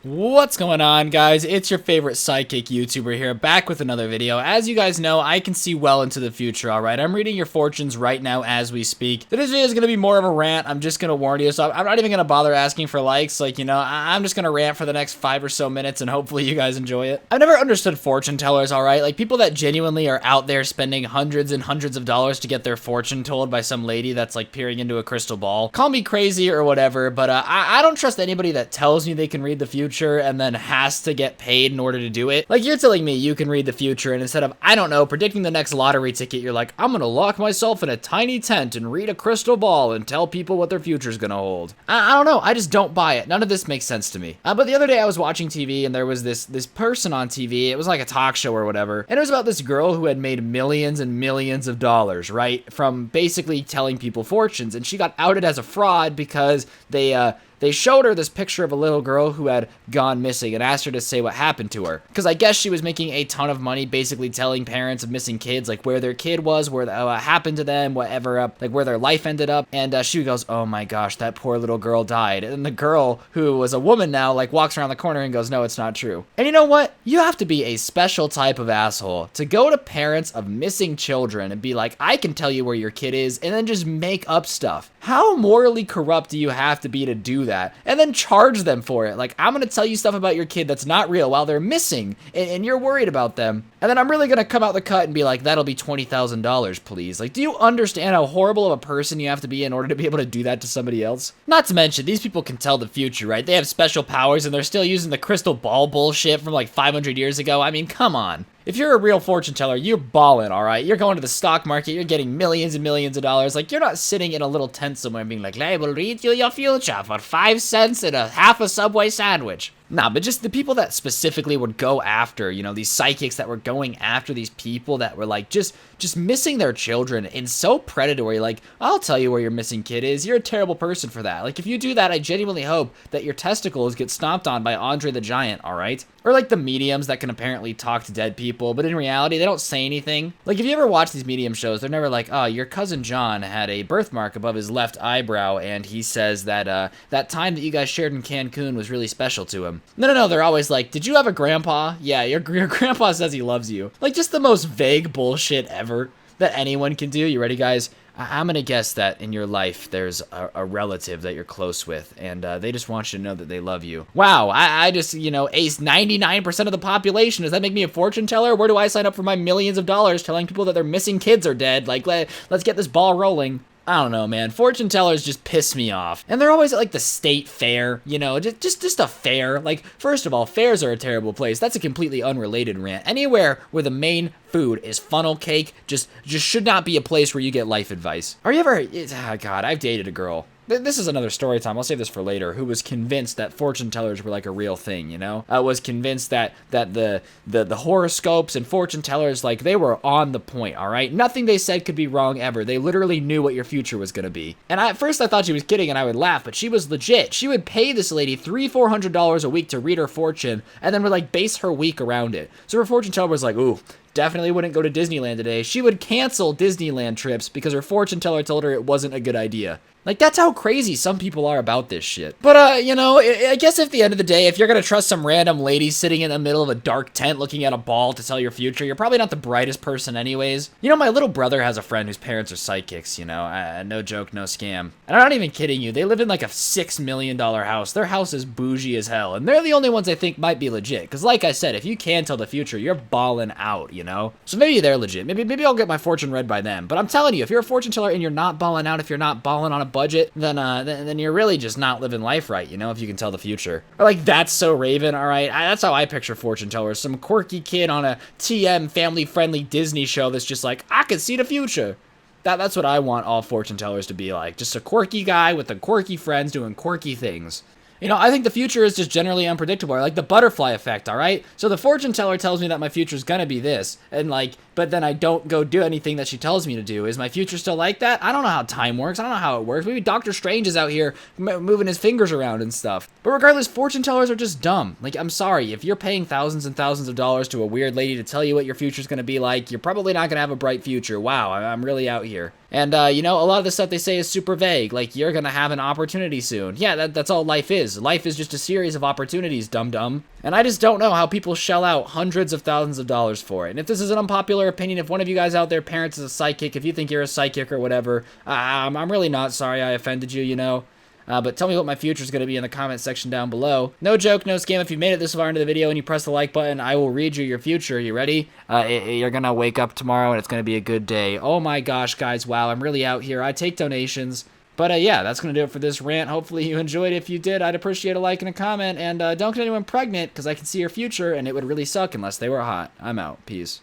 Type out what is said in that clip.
What's going on, guys? It's your favorite psychic YouTuber here, back with another video. As you guys know, I can see well into the future, alright? I'm reading your fortunes right now as we speak. This video is going to be more of a rant. I'm just going to warn you, so I'm not even going to bother asking for likes. I'm just going to rant for the next 5 or so minutes, and hopefully you guys enjoy it. I've never understood fortune tellers, alright? Like, people that genuinely are out there spending hundreds and hundreds of dollars to get their fortune told by some lady that's, like, peering into a crystal ball. Call me crazy or whatever, but I don't trust anybody that tells me they can read the future and then has to get paid in order to do it. Like, you're telling me you can read the future, and instead of, I don't know, predicting the next lottery ticket, you're like, I'm gonna lock myself in a tiny tent and read a crystal ball and tell people what their future's gonna hold. I don't know, I just don't buy it. None of this makes sense to me. But the other day I was watching TV, and there was this person on TV. It was like a talk show or whatever, and it was about this girl who had made millions and millions of dollars, right, from basically telling people fortunes, and she got outed as a fraud because they showed her this picture of a little girl who had gone missing and asked her to say what happened to her. Because I guess she was making a ton of money basically telling parents of missing kids, like, where their kid was, what happened to them, whatever, like, where their life ended up. And she goes, oh my gosh, that poor little girl died. And the girl, who was a woman now, like, walks around the corner and goes, no, it's not true. And you know what? You have to be a special type of asshole to go to parents of missing children and be like, I can tell you where your kid is, and then just make up stuff. How morally corrupt do you have to be to do that? And then charge them for it. Like, I'm gonna tell you stuff about your kid that's not real while they're missing, and you're worried about them. And then I'm really gonna come out the cut and be like, that'll be $20,000, please. Like, do you understand how horrible of a person you have to be in order to be able to do that to somebody else? Not to mention, these people can tell the future, right? They have special powers, and they're still using the crystal ball bullshit from like 500 years ago. I mean, come on. If you're a real fortune teller, you're balling, all right? You're going to the stock market, you're getting millions and millions of dollars. Like, you're not sitting in a little tent somewhere and being like, I will read you your future for 5 cents and half a Subway sandwich. Nah, but just the people that specifically would go after, you know, these psychics that were going after these people that were like just missing their children and so predatory. Like, I'll tell you where your missing kid is. You're a terrible person for that. Like, if you do that, I genuinely hope that your testicles get stomped on by Andre the Giant, all right? Or like the mediums that can apparently talk to dead people, but in reality, they don't say anything. Like, if you ever watch these medium shows, they're never like, oh, your cousin John had a birthmark above his left eyebrow, and he says that that time that you guys shared in Cancun was really special to him. No, they're always like, did you have a grandpa? Yeah, your grandpa says he loves you. Like, just the most vague bullshit ever that anyone can do. You ready, guys? I'm gonna guess that in your life there's a relative that you're close with, and they just want you to know that they love you. Wow, I just, you know, aced 99% of the population. Does that make me a fortune teller? Where do I sign up for my millions of dollars telling people that their missing kids are dead? Like, let's get this ball rolling. I don't know, man. Fortune tellers just piss me off. And they're always at, like, the state fair, you know, just a fair. Like, first of all, fairs are a terrible place. That's a completely unrelated rant. Anywhere where the main food is funnel cake just should not be a place where you get life advice. Are you ever... Oh, God, I've dated a girl. This is another story time, I'll save this for later, who was convinced that fortune tellers were like a real thing, you know? Was convinced that the horoscopes and fortune tellers, like, they were on the point, all right? Nothing they said could be wrong ever. They literally knew what your future was gonna be. And at first I thought she was kidding and I would laugh, but she was legit. She would pay this lady $300-400 a week to read her fortune, and then would, like, base her week around it. So her fortune teller was like, ooh, definitely wouldn't go to Disneyland today. She would cancel Disneyland trips because her fortune teller told her it wasn't a good idea. Like, that's how crazy some people are about this shit. But, you know, I guess at the end of the day, if you're gonna trust some random lady sitting in the middle of a dark tent looking at a ball to tell your future, you're probably not the brightest person anyways. You know, my little brother has a friend whose parents are psychics, you know, no joke, no scam. And I'm not even kidding you, they live in like a $6 million house. Their house is bougie as hell, and they're the only ones I think might be legit. Because like I said, if you can tell the future, you're balling out, you know? So maybe they're legit. Maybe I'll get my fortune read by them. But I'm telling you, if you're a fortune teller and you're not balling out, if you're not balling on a budget, then you're really just not living life right, you know, if you can tell the future. Or like, That's So Raven, all right? That's how I picture fortune tellers. Some quirky kid on a TM family-friendly Disney show that's just like, I can see the future. That's what I want all fortune tellers to be like. Just a quirky guy with the quirky friends doing quirky things. You know, I think the future is just generally unpredictable, like the butterfly effect, all right? So the fortune teller tells me that my future is gonna be this, and like, but then I don't go do anything that she tells me to do. Is my future still like that? I don't know how time works. I don't know how it works. Maybe Doctor Strange is out here moving his fingers around and stuff. But regardless, fortune tellers are just dumb. Like, I'm sorry, if you're paying thousands and thousands of dollars to a weird lady to tell you what your future's gonna be like, you're probably not gonna have a bright future. Wow, I'm really out here. And, you know, a lot of the stuff they say is super vague. Like, you're gonna have an opportunity soon. Yeah, that's all life is. is. Life is just a series of opportunities, dum-dum. And I just don't know how people shell out hundreds of thousands of dollars for it. And if this is an unpopular opinion, if one of you guys out there parents is a psychic, if you think you're a psychic or whatever, I'm really not sorry I offended you, you know. But tell me what my future is going to be in the comment section down below. No joke, no scam. If you made it this far into the video and you press the like button, I will read you your future. You ready? You're going to wake up tomorrow and it's going to be a good day. Oh my gosh, guys. Wow, I'm really out here. I take donations. But yeah, that's going to do it for this rant. Hopefully you enjoyed it. If you did, I'd appreciate a like and a comment. And don't get anyone pregnant because I can see your future and it would really suck unless they were hot. I'm out. Peace.